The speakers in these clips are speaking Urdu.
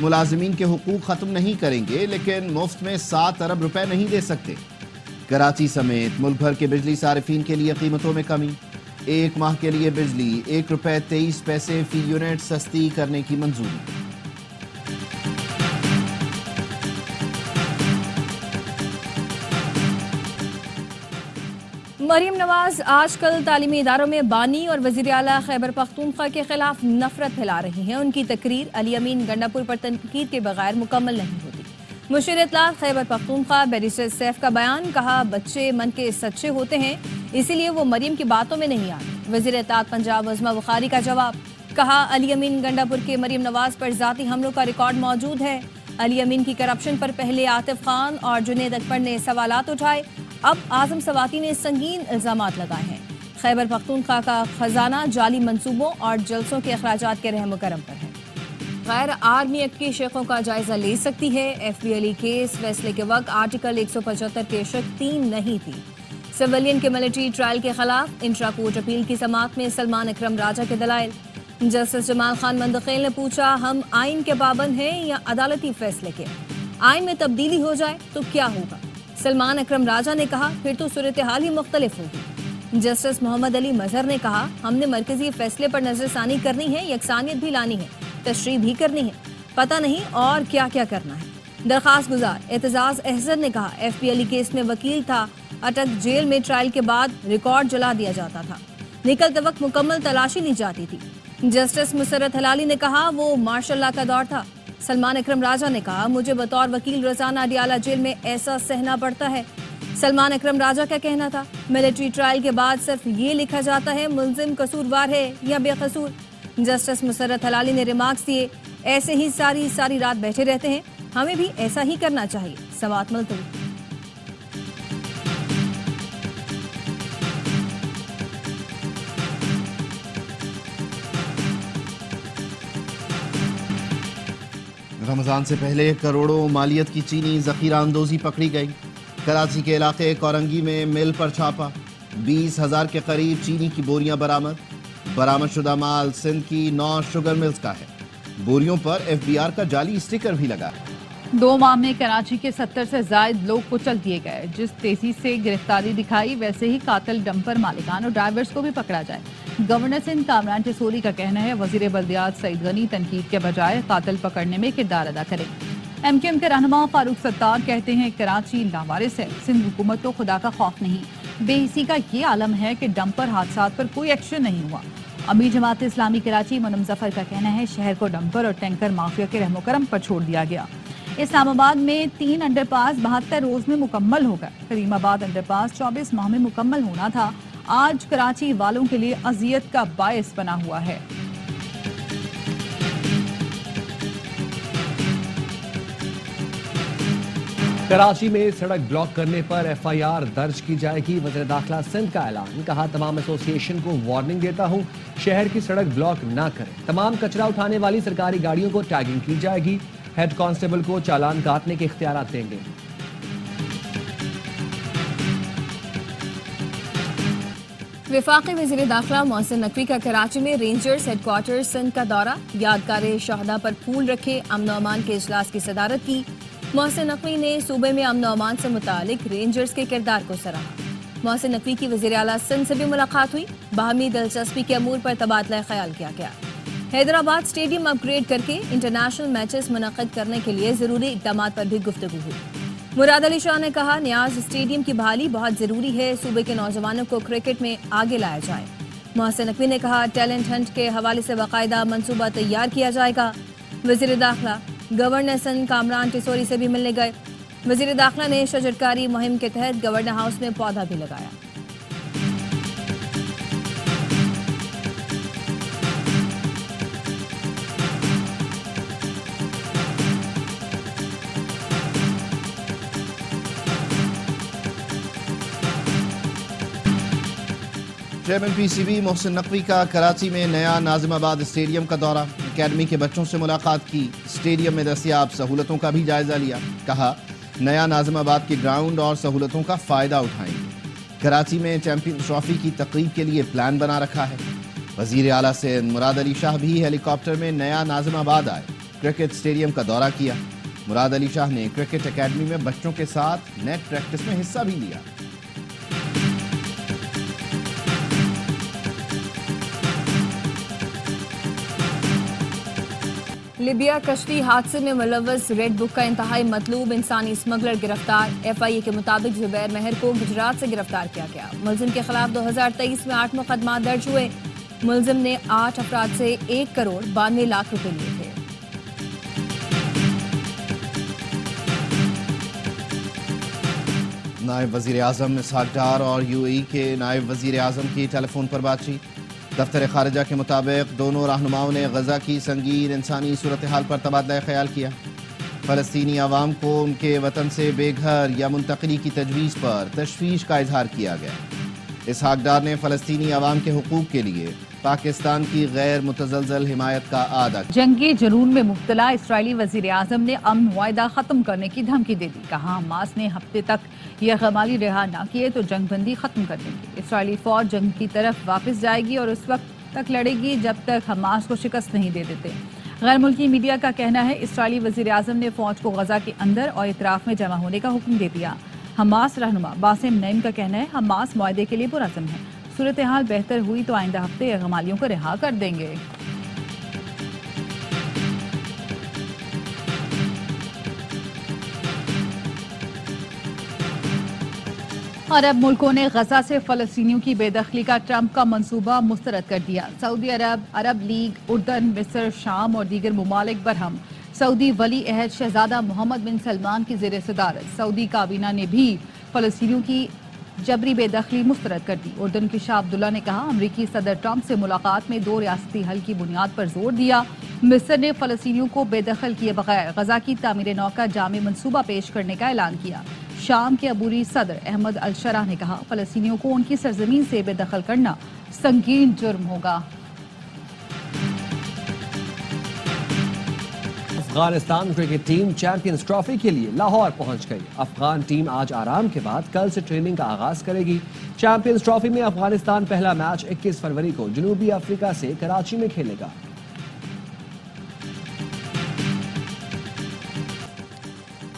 ملازمین کے حقوق ختم نہیں کریں گے لیکن مفت میں 7 ارب روپے نہیں دے سکتے۔ کراچی سمیت ملک بھر کے بجلی صارفین کے لیے قیمتوں میں کمی، 1 ماہ کے لیے بجلی 1 روپے 23 پیسے فی یونٹ سستی کرنے کی منظوری۔ مریم نواز آج کل تعلیمی اداروں میں بانی اور وزیر اعلیٰ خیبر پختونخوا کے خلاف نفرت پھیلا رہی ہیں۔ ان کی تقریر علی امین گنڈا پور پر تنقید کے بغیر مکمل نہیں ہوتی۔ مشیر اطلاعات خیبر پختونخوا بیرسٹر سیف کا بیان، کہا بچے من کے سچے ہوتے ہیں اسی لیے وہ مریم کی باتوں میں نہیں آتے۔ وزیر اطلاعات پنجاب عظمہ بخاری کا جواب، کہا علی امین گنڈا پور کے مریم نواز پر ذاتی حملوں کا ریکارڈ موجود ہے۔ علی امین کی کرپشن پر پہلے عاطف خان اور جنید اکبر نے سوالات اٹھائے، اب اعظم سواتی نے سنگین الزامات لگائے ہیں۔ خیبر پختونخوا کا خزانہ جعلی منصوبوں اور جلسوں کے اخراجات کے رحم و کرم پر ہے۔ غیر آرمی ایکٹ کی شقوں کا جائزہ لے سکتی ہے۔ ایف بی علی کیس فیصلے کے وقت آرٹیکل 175 کے شق 3 نہیں تھی۔ سویلین کے ملٹری ٹرائل کے خلاف انٹرا کورٹ اپیل کی سماعت میں سلمان اکرم راجہ کے دلائل۔ جسٹس جمال خان مندخیل نے پوچھا، ہم آئین کے پابند ہیں یا عدالتی فیصلے کے؟ آئین میں تبدیلی ہو جائے تو کیا ہوگا؟ سلمان اکرم راجہ نے کہا، پھر تو صورتحال ہی مختلف ہوگی۔ جسٹس محمد علی مظہر نے کہا، ہم نے مرکزی فیصلے پر نظر ثانی کرنی ہے، یکسانیت بھی لانی ہے، تشریح بھی کرنی ہے، پتہ نہیں اور کیا کیا کرنا ہے۔ درخواست گزار اعتزاز احسن نے کہا، ایف پی علی کیس میں وکیل تھا، اٹک جیل میں ٹرائل کے بعد ریکارڈ جلا دیا جاتا تھا، نکلتے وقت مکمل تلاشی لی جاتی تھی۔ جسٹس مسرت ہلالی نے کہا، وہ مارشل لا کا دور تھا۔ سلمان اکرم راجہ نے کہا، مجھے بطور وکیل روزانہ اڈیالہ جیل میں ایسا سہنا پڑتا ہے۔ سلمان اکرم راجہ کا کہنا تھا، ملٹری ٹرائل کے بعد صرف یہ لکھا جاتا ہے ملزم قصوروار ہے یا بے قصور۔ جسٹس مسرت ہلالی نے ریمارکس دیے، ایسے ہی ساری رات بیٹھے رہتے ہیں، ہمیں بھی ایسا ہی کرنا چاہیے۔ سماعت ملتوی۔ رمضان سے پہلے کروڑوں مالیت کی چینی ذخیرہ اندوزی پکڑی گئی۔ کراچی کے علاقے کورنگی میں مل پر چھاپا، 20,000 کے قریب چینی کی بوریاں برآمد شدہ مال سندھ کی 9 شوگر ملز کا ہے۔ بوریوں پر ایف بی آر کا جعلی اسٹیکر بھی لگا ہے۔ 2 ماہ میں کراچی کے 70 سے زائد لوگ کچل دیے گئے۔ جس تیزی سے گرفتاری دکھائی ویسے ہی قاتل ڈمپر مالکان اور ڈرائیورز کو بھی پکڑا جائے۔ گورنر سندھ کامران ٹسوری کا کہنا ہے، وزیر بلدیات سعید غنی تنقید کے بجائے قاتل پکڑنے میں کردار ادا کریں۔ ایم کیو ایم کے رہنما فاروق ستار کہتے ہیں، کراچی لاوارث ہے، سندھ حکومت تو خدا کا خوف نہیں، بے حسی کا یہ عالم ہے کہ ڈمپر حادثات پر کوئی ایکشن نہیں ہوا۔ امیر جماعت اسلامی کراچی منم ظفر کا کہنا ہے، شہر کو ڈمپر اور ٹینکر مافیا کے رحم و کرم پر چھوڑ دیا گیا۔ اسلام آباد میں 3 انڈر پاس 72 روز میں مکمل ہو گئے۔ کریم آباد انڈر پاس 24 ماہ میں مکمل ہونا تھا، آج کراچی والوں کے لیے اذیت کا باعث بنا ہوا ہے۔ کراچی میں سڑک بلاک کرنے پر ایف آئی آر درج کی جائے گی، وزیر داخلہ سندھ کا اعلان، کہا تمام ایسوسی ایشن کو وارننگ دیتا ہوں شہر کی سڑک بلاک نہ کریں، تمام کچرا اٹھانے والی سرکاری گاڑیوں کو ٹیگنگ کی جائے گی، ہیڈ کانسٹیبل کو چالان کاٹنے کے اختیارات دیں گے۔ وفاقی وزیر داخلہ محسن نقوی کا کراچی میں رینجرز ہیڈ کوارٹر سندھ کا دورہ، یادگار شہداء پر پھول رکھے، امن و امان کے اجلاس کی صدارت کی۔ محسن نقوی نے صوبے میں امن و امان سے متعلق رینجرز کے کردار کو سراہا۔ محسن نقوی کی وزیر اعلیٰ سندھ سے بھی ملاقات ہوئی، باہمی دلچسپی کے امور پر تبادلہ خیال کیا گیا۔ حیدرآباد اسٹیڈیم اپ گریڈ کر کے انٹرنیشنل میچز منعقد کرنے کے لیے ضروری اقدامات پر بھی گفتگو ہوئی۔ مراد علی شاہ نے کہا، نیاز اسٹیڈیم کی بحالی بہت ضروری ہے، صوبے کے نوجوانوں کو کرکٹ میں آگے لایا جائے۔ محسن نقوی نے کہا، ٹیلنٹ ہنٹ کے حوالے سے باقاعدہ منصوبہ تیار کیا جائے گا۔ وزیر داخلہ گورنر سندھ کامران ٹسوری سے بھی ملنے گئے۔ وزیر داخلہ نے شجرکاری مہم کے تحت گورنر ہاؤس میں پودا بھی لگایا۔ Chairman P C B Mohsin Naqvi کا کراچی میں نیا ناظم آباد اسٹیڈیم کا دورہ، اکیڈمی کے بچوں سے ملاقات کی، اسٹیڈیم میں دستیاب سہولتوں کا بھی جائزہ لیا، کہا نیا ناظم آباد کے گراؤنڈ اور سہولتوں کا فائدہ اٹھائیں گے۔ کراچی میں چیمپئن ٹرافی کی تقریب کے لیے پلان بنا رکھا ہے۔ وزیر اعلیٰ سے مراد علی شاہ بھی ہیلی کاپٹر میں نیا ناظم آباد آئے۔ کرکٹ سٹیڈیم کا دورہ کیا۔ مراد علی شاہ نے کرکٹ اکیڈمی میں بچوں کے ساتھ نیٹ پریکٹس میں حصہ بھی لیا۔ لیبیا کشتی حادثے میں ملوث ریڈ بک کا انتہائی مطلوب انسانی اسمگلر گرفتار۔ ایف آئی اے کے مطابق زبیر مہر کو گجرات سے گرفتار کیا گیا۔ ملزم کے خلاف 2023 میں 8 مقدمات درج ہوئے۔ ملزم نے 8 افراد سے 1 کروڑ 92 لاکھ روپے لیے تھے۔ نائب وزیر اعظم اسحاق ڈار اور یو اے ای کے نائب وزیر اعظم کی ٹیلی فون پر بات چیت۔ دفتر خارجہ کے مطابق دونوں رہنماؤں نے غزہ کی سنگین انسانی صورتحال پر تبادلہ خیال کیا۔ فلسطینی عوام کو ان کے وطن سے بے گھر یا منتقلی کی تجویز پر تشویش کا اظہار کیا گیا۔ اسحاق ڈار نے فلسطینی عوام کے حقوق کے لیے پاکستان کی غیر متزلزل حمایت کا اعادہ کیا۔ جنگی جنون میں مبتلا اسرائیلی وزیر اعظم نے امن معاہدہ ختم کرنے کی دھمکی دے دی۔ کہا حماس نے ہفتے تک یہ غمالی رہا نہ کیے تو جنگ بندی ختم کر دیں گے۔ اسرائیلی فوج جنگ کی طرف واپس جائے گی اور اس وقت تک لڑے گی جب تک حماس کو شکست نہیں دے دیتے۔ غیر ملکی میڈیا کا کہنا ہے اسرائیلی وزیر اعظم نے فوج کو غزہ کے اندر اور اطراف میں جمع ہونے کا حکم دے دیا۔ حماس رہنما باسم نعیم کا کہنا ہے حماس معاہدے کے لیے پرعزم ہے۔ صورتحال بہتر ہوئی تو آئندہ ہفتے غمالیوں کو رہا کر دیں گے۔ عرب ملکوں نے غزہ سے فلسطینیوں کی بے دخلی کا ٹرمپ کا منصوبہ مسترد کر دیا۔ سعودی عرب، عرب لیگ، اردن، مصر، شام اور دیگر ممالک برہم۔ سعودی ولی عہد شہزادہ محمد بن سلمان کی زیر صدارت سعودی کابینہ نے بھی فلسطینیوں کی جبری بے دخلی مسترد کر دی۔ اردن کے شاہ عبداللہ نے کہا امریکی صدر ٹرمپ سے ملاقات میں 2 ریاستی حل کی بنیاد پر زور دیا۔ مصر نے فلسطینیوں کو بے دخل کیے بغیر غزہ کی تعمیر نو کا جامع منصوبہ پیش کرنے کا اعلان کیا۔ شام کے عبوری صدر احمد الشرح نے کہا فلسطینیوں کو ان کی سرزمین سے بے دخل کرنا سنگین جرم ہوگا۔ Afghanistan cricket team champions trophy کے لیے لاہور پہنچ گئی۔ افغان ٹیم آج آرام کے بعد کل سے ٹریننگ کا آغاز کرے گی۔ چیمپئنز ٹرافی میں افغانستان پہلا میچ 21 فروری کو جنوبی افریقہ سے کراچی میں کھیلے گا۔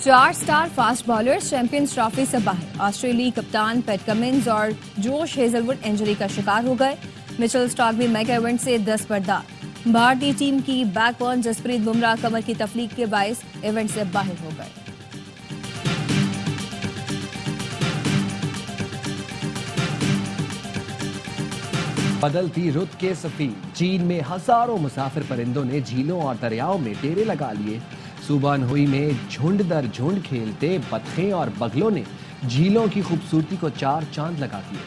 4 star fast bowlers champions trophy سے باہر۔ آسٹریلیائی کپتان پیٹ کمنز اور جوش ہیزل وڈ انجری کا شکار ہو گئے۔ مچل سٹارک بھی میگا ایونٹ سے دستبردار۔ بھارتی ٹیم کی بیک ون جسپریت بمراہ کمر کی تفلیق کے باعث ایونٹ سے باہر ہو گئے۔ بدلتی رت کے سفیر۔ چین میں ہزاروں مسافر پرندوں نے جھیلوں اور دریاؤں میں ڈیرے لگا لیے۔ صوبہ انہوئی میں جھنڈ در جھنڈ کھیلتے بطخیں اور بگلوں نے جھیلوں کی خوبصورتی کو 4 چاند لگا دیے۔